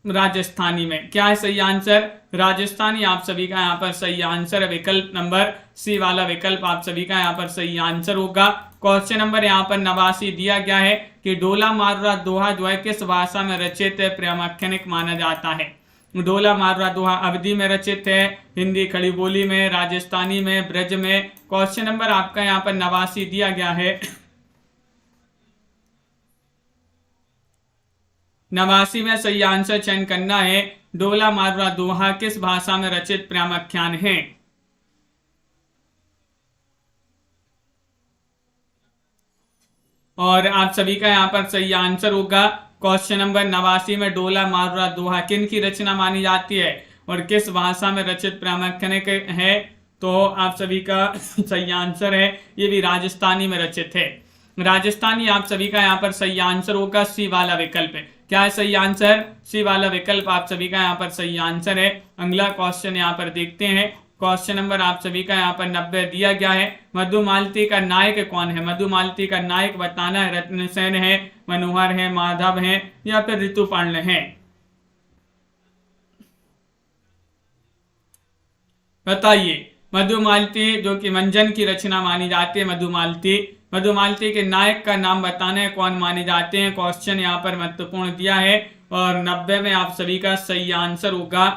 राजस्थानी में। क्या है सही आंसर? राजस्थानी आप सभी का यहाँ पर सही आंसर है। विकल्प नंबर सी वाला विकल्प आप सभी का यहाँ पर सही आंसर होगा। क्वेश्चन नंबर यहाँ पर 89 दिया गया है कि डोला मारुरा दोहा जो है किस भाषा में रचित प्रेमाख्यानिक माना जाता है? डोला मारुरा दोहा अवधी में रचित है, हिंदी खड़ी बोली में, राजस्थानी में, ब्रज में। क्वेश्चन नंबर आपका यहाँ पर 89 दिया गया है। 89 में सही आंसर चयन करना है। डोला मारुरा दोहा किस भाषा में रचित प्रेमाख्यान है? और आप सभी का यहाँ पर सही आंसर होगा क्वेश्चन नंबर 89 में डोला मारुरा दोहा किन की रचना मानी जाती है और किस भाषा में रचित प्रेमाख्यानिक है? तो आप सभी का सही आंसर है, ये भी राजस्थानी में रचित है। राजस्थानी आप सभी का यहाँ पर सही आंसर होगा सी वाला विकल्प है। क्या है सही आंसर? सी वाला विकल्प आप सभी का यहाँ पर सही आंसर है। अगला क्वेश्चन यहाँ पर देखते हैं। क्वेश्चन नंबर आप सभी का यहाँ पर 90 दिया गया है। मधुमालती का नायक कौन है? मधुमालती का नायक बताना है। रत्नसेन है, मनोहर है, माधव है या फिर ऋतुपर्ण है? बताइए। मधुमालती जो कि मंजन की रचना मानी जाती है। मधुमालती के नायक का नाम बताना है, कौन माने जाते हैं। क्वेश्चन यहाँ पर महत्वपूर्ण दिया है और 90 में आप सभी का सही आंसर होगा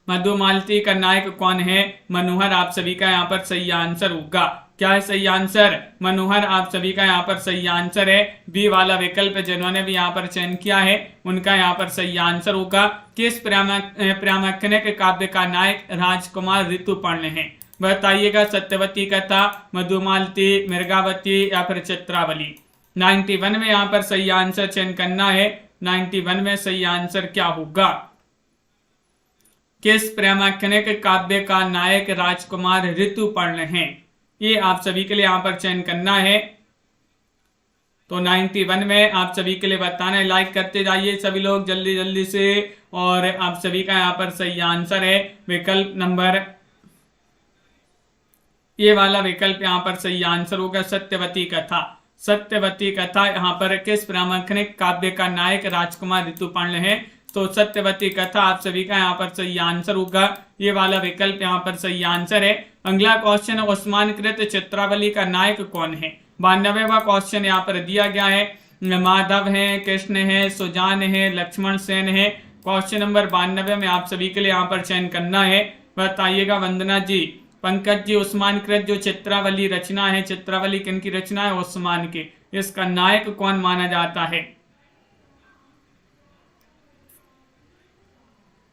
मधुमालती का नायक कौन है? मनोहर आप सभी का यहाँ पर सही आंसर होगा। क्या है सही आंसर? मनोहर आप सभी का यहाँ पर सही आंसर है। बी वाला विकल्प जिन्होंने भी यहाँ पर चयन किया है उनका यहाँ पर सही आंसर होगा। किस प्रामाणिक काव्य का नायक राजकुमार ऋतुपर्ण है? बताइएगा। सत्यवती कथा, मधुमालती, मृगावती या फिर चित्रावली। 91 में यहाँ पर सही आंसर चयन करना है। 91 में सही आंसर क्या होगा? किस प्रामाणिक काव्य का नायक राजकुमार ऋतुपर्ण है? ये आप सभी के लिए यहाँ पर चयन करना है। तो 91 में आप सभी के लिए बताना है। लाइक करते जाइए सभी लोग जल्दी जल्दी से। और आप सभी का यहाँ पर सही आंसर है विकल्प नंबर, ये वाला विकल्प यहाँ पर सही आंसर होगा, सत्यवती कथा। सत्यवती कथा यहाँ पर किस प्रामाणिक काव्य का नायक राजकुमार ऋतुपर्ण है? तो सत्यवती कथा आप सभी का यहाँ पर सही आंसर होगा। ये वाला विकल्प यहाँ पर सही आंसर है। अगला क्वेश्चन, ओस्मानकृत चित्रावली का नायक कौन है? 92वां क्वेश्चन यहाँ पर दिया गया है। माधव है, कृष्ण है, सुजान है, लक्ष्मण सेन है। क्वेश्चन नंबर 92 में आप सभी के लिए यहाँ पर चयन करना है। बताइएगा वंदना जी, पंकज जी, उस्मानकृत जो चित्रावली रचना है, चित्रावली किनकी रचना है? उस्मान की। इसका नायक कौन माना जाता है?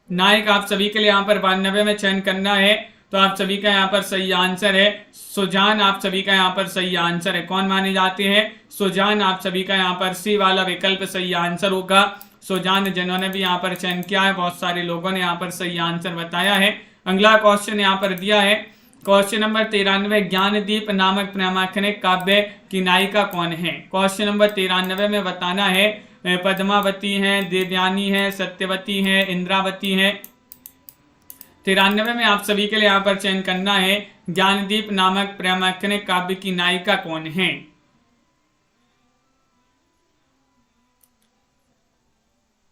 नायक आप सभी के लिए यहाँ पर 92 में चयन करना है। तो आप सभी का यहाँ पर सही आंसर है सुजान। आप सभी का यहाँ पर सही आंसर है। कौन माने जाते हैं? सुजान। आप सभी का यहाँ पर सी वाला विकल्प सही आंसर होगा। सुजान जिन्होंने भी यहाँ पर चयन किया है, बहुत सारे लोगों ने यहाँ पर सही आंसर बताया है। अगला क्वेश्चन यहाँ पर दिया है। क्वेश्चन नंबर 93, ज्ञानदीप नामक प्रामाणिक काव्य की नायिका कौन है? क्वेश्चन नंबर 93 में बताना है। पद्मावती है, देवयानी है, सत्यवती है, इंद्रावती है। 93 में आप सभी के लिए यहाँ पर चयन करना है। ज्ञानदीप नामक प्रामाणिक काव्य की नायिका कौन है?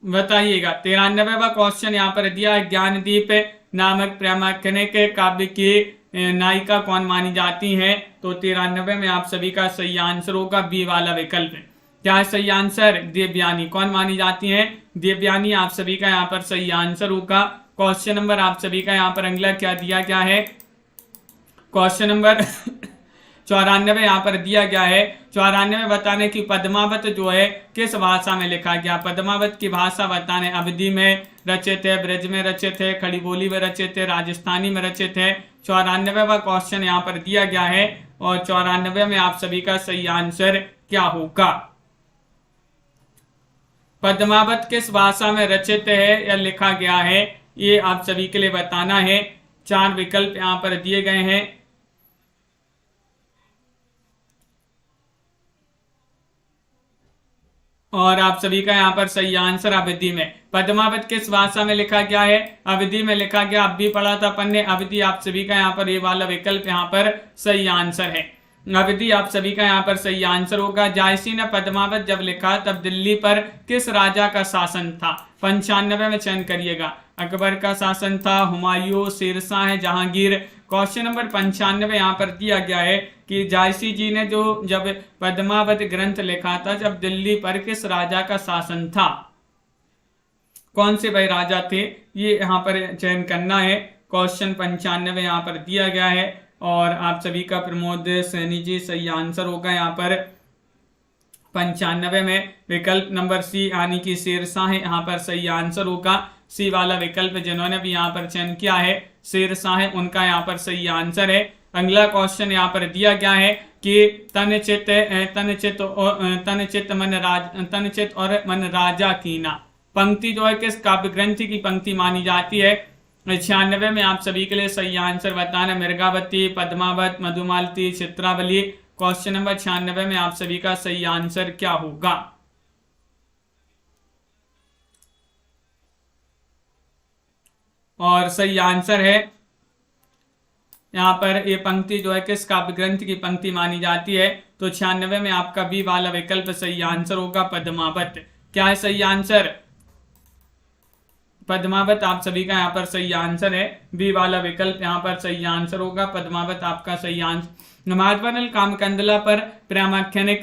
बताइएगा। 93वां क्वेश्चन यहाँ पर दिया है। ज्ञानदीप नामक प्रामाणिक काव्य की नायिका कौन मानी जाती है? तो 93 में आप सभी का सही आंसर होगा बी वाला विकल्प। क्या है सही आंसर? देवयानी। कौन मानी जाती है? देवयानी। आप सभी का यहाँ पर सही आंसर होगा। क्वेश्चन नंबर आप सभी का यहाँ पर अगला क्या दिया गया है? क्वेश्चन नंबर 94 यहाँ पर दिया गया है। 94 में बताने की पद्मावत जो है किस भाषा में लिखा गया? पद्मावत की भाषा बताने। अवधी में रचित है, ब्रज में रचित है, खड़ी बोली में रचित है, राजस्थानी में रचित है। 94वां क्वेश्चन यहाँ पर दिया गया है। और 94 में आप सभी का सही आंसर क्या होगा? पद्मावत किस भाषा में रचित है या लिखा गया है? ये आप सभी के लिए बताना है। 4 विकल्प यहाँ पर दिए गए हैं। और आप सभी का यहाँ पर सही आंसर अवधि में। पद्मावत किस भाषा में लिखा गया है? अवधि में लिखा गया। अब भी पढ़ा था अपन ने अवधि। आप सभी का यहाँ पर ये वाला विकल्प यहाँ पर सही आंसर है। अवधि आप सभी का यहाँ पर सही आंसर होगा। जायसी ने पद्मावत जब लिखा तब दिल्ली पर किस राजा का शासन था? 95 में चयन करिएगा। अकबर का शासन था, हुमायूं, शेरशाह है, जहांगीर। क्वेश्चन नंबर 95 यहाँ पर दिया गया है कि जायसी जी ने जो जब पद्मावत ग्रंथ लिखा था जब दिल्ली पर किस राजा का शासन था? कौन से भाई राजा थे? ये यहाँ पर चयन करना है। क्वेश्चन 95 यहाँ पर दिया गया है। और आप सभी का प्रमोद सैनी जी सही आंसर होगा यहाँ पर 95 में। विकल्प नंबर सी यानी कि शेरशाह है यहाँ पर सही आंसर होगा। सी वाला विकल्प जिन्होंने भी यहाँ पर चयन किया है शेरशाह है, उनका यहाँ पर सही आंसर है। अगला क्वेश्चन यहाँ पर दिया गया है कि तनचित और मन राजा कीना पंक्ति जो है किस काव्य ग्रंथ की पंक्ति मानी जाती है? 96 में आप सभी के लिए सही आंसर बताना। मृगावती, पद्मावत, मधुमालती, चित्रावली। क्वेश्चन नंबर 96 में आप सभी का सही आंसर क्या होगा? और सही आंसर है यहाँ पर ये पंक्ति जो है किस काव्य ग्रंथ की पंक्ति मानी जाती है? तो 96 में आपका बी वाला विकल्प सही आंसर होगा, पद्मावत। क्या है सही आंसर? पद्मावत आप सभी का यहाँ पर सही आंसर है। बी वाला विकल्प यहाँ पर सही आंसर होगा, पद्मावत आपका सही आंसर। माधवनल कामकंदला पर प्रामाणिक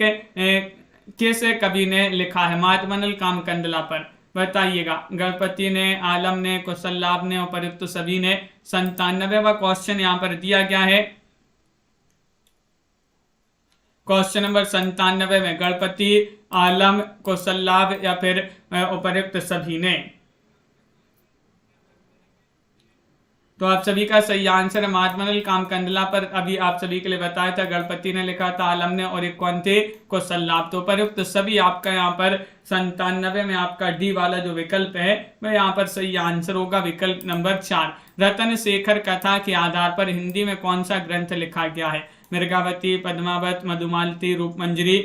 किस कवि ने लिखा है? माधवनल कामकंदला पर बताइएगा। गणपति ने, आलम ने, कुशललाभ ने, उपयुक्त सभी ने। 97वां क्वेश्चन यहाँ पर दिया गया है। क्वेश्चन नंबर 97 में गणपति, आलम, कौशल्लाभ या फिर उपर्युक्त सभी ने। तो आप सभी का सही आंसर है महात्मनल कामकंडला पर अभी आप सभी के लिए बताया था, गणपति ने लिखा था, आलम ने, और एक कौन थे, कौशल्लाभ। तो उपर्युक्त सभी आपका यहाँ पर 97 में आपका डी वाला जो विकल्प है वह यहाँ पर सही आंसर होगा, विकल्प नंबर 4। रतन शेखर कथा के आधार पर हिंदी में कौन सा ग्रंथ लिखा गया है? मृगावती, पद्मावत, मधुमालती, रूपमंजरी।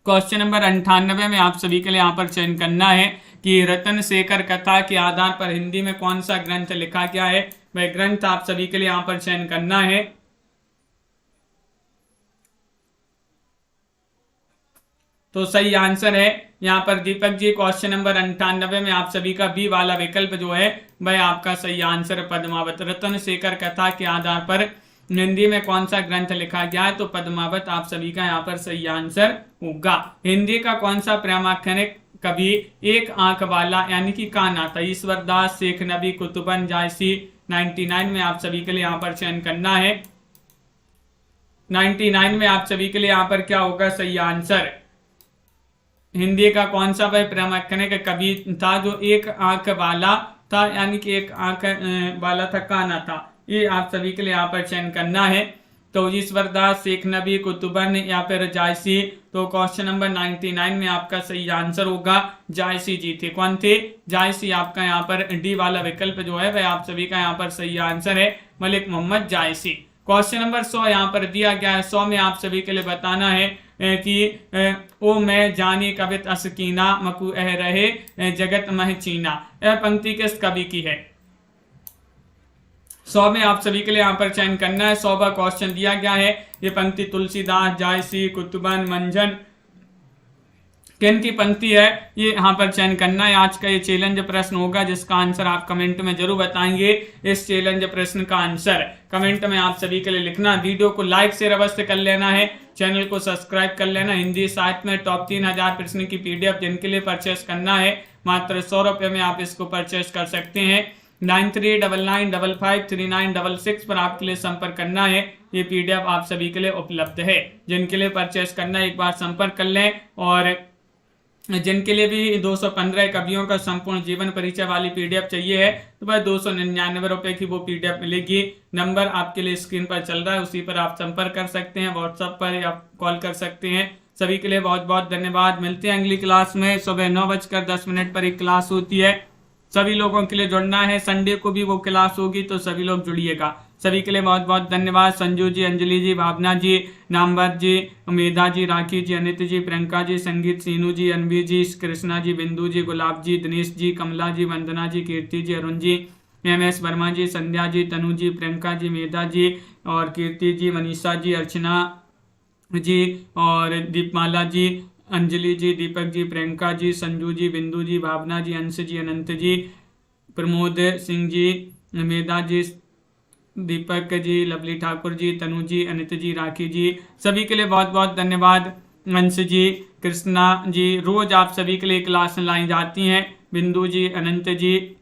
क्वेश्चन नंबर 98 में आप सभी के लिए यहाँ पर चयन करना है कि रतन शेखर कथा के आधार पर हिंदी में कौन सा ग्रंथ लिखा गया है। वह ग्रंथ आप सभी के लिए यहाँ पर चयन करना है। तो सही आंसर है यहाँ पर दीपक जी, क्वेश्चन नंबर 98 में आप सभी का बी वाला विकल्प जो है वह आपका सही आंसर है, पद्मावत। रतन शेखर कथा के आधार पर हिंदी में कौन सा ग्रंथ लिखा गया है? तो पद्मावत आप सभी का यहाँ पर सही आंसर होगा। हिंदी का कौन सा प्रामाणिक कवि एक आंख वाला यानी कि काना था? ईश्वरदास, शेख नबी, कुतुबन, जायसी। 99 में आप सभी के लिए यहाँ पर चयन करना है। 99 में आप सभी के लिए यहाँ पर क्या होगा सही आंसर? हिंदी का कौन सा वह प्रामाणिक कवि था जो एक आंख वाला था, यानी कि एक आंख वाला था, काना था? ये आप सभी के लिए यहाँ पर चयन करना है। तो ईश्वरदास, शेख नबी, कुतुबन या फिर जायसी। तो क्वेश्चन नंबर 99 में आपका सही आंसर होगा जायसी जी थे। कौन थे? जायसी। आपका यहाँ पर डी वाला विकल्प जो है वह आप सभी का यहाँ पर सही आंसर है, मलिक मोहम्मद जायसी। क्वेश्चन नंबर 100 यहाँ पर दिया गया है। 100 में आप सभी के लिए बताना है कि ओ मैं जानी कवित असकीना मकू एह रहे जगत मह चीना। यह पंक्ति किस कवि की है? 100 में आप सभी के लिए यहाँ पर चयन करना है। 100वां क्वेश्चन दिया गया है। ये पंक्ति तुलसीदास, जायसी, कुतुबन, मंजन किन की पंक्ति है ये यहाँ पर चयन करना है। आज का ये चैलेंज प्रश्न होगा जिसका आंसर आप कमेंट में जरूर बताएंगे। इस चैलेंज प्रश्न का आंसर कमेंट में आप सभी के लिए लिखना। वीडियो को लाइक शेयर अवश्य कर लेना है, चैनल को सब्सक्राइब कर लेना। हिंदी साहित्य में टॉप 3000 प्रश्न की पीडीएफ जिनके लिए परचेस करना है मात्र 100 रुपये में आप इसको परचेस कर सकते हैं। 9399553966 पर आपके लिए संपर्क करना है। ये पीडीएफ आप सभी के लिए उपलब्ध है। जिनके लिए परचेस करना है एक बार संपर्क कर लें, और जिनके लिए भी 215 कवियों का संपूर्ण जीवन परिचय वाली पीडीएफ चाहिए है तो वह 299 रुपए की वो पीडीएफ मिलेगी। नंबर आपके लिए स्क्रीन पर चल रहा है, उसी पर आप संपर्क कर सकते हैं, व्हाट्सएप पर या कॉल कर सकते हैं। सभी के लिए बहुत बहुत धन्यवाद। मिलते हैं अगली क्लास में। सुबह 9:10 पर एक क्लास होती है, सभी लोगों के लिए जुड़ना है। संडे को भी वो क्लास होगी तो सभी लोग जुड़िएगा। सभी के लिए बहुत बहुत धन्यवाद। संजू जी, अंजलि जी, भावना जी, नामवर जी, मेधा जी, राखी जी, अनित जी, प्रियंका जी, संगीत, सीनू जी, अनवी जी, कृष्णा जी, बिंदु जी, गुलाब जी, दिनेश जी, कमला जी, वंदना जी, कीर्ति जी, अरुण जी, MS वर्मा जी, संध्या जी, तनु जी, प्रियंका जी, मेधा जी और कीर्ति जी, मनीषा जी, अर्चना जी और दीपमाला जी, अंजलि जी, दीपक जी, प्रियंका जी, संजू जी, बिंदु जी, भावना जी, अंश जी, अनंत जी, प्रमोद सिंह जी, मेधा जी, दीपक जी, लवली ठाकुर जी, तनु जी, अनित जी, राखी जी, सभी के लिए बहुत बहुत धन्यवाद। अंश जी, कृष्णा जी, रोज आप सभी के लिए क्लास लाई जाती हैं। बिंदु जी, अनंत जी,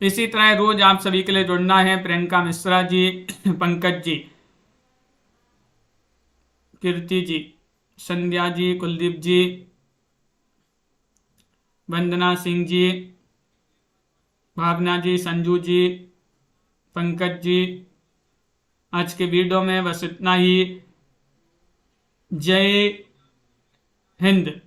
इसी तरह रोज आप सभी के लिए जुड़ना है। प्रियंका मिश्रा जी, पंकज जी, कीर्ति जी, संध्या जी, कुलदीप जी, वंदना सिंह जी, भावना जी, संजू जी, पंकज जी। आज के वीडियो में बस इतना ही। जय हिंद।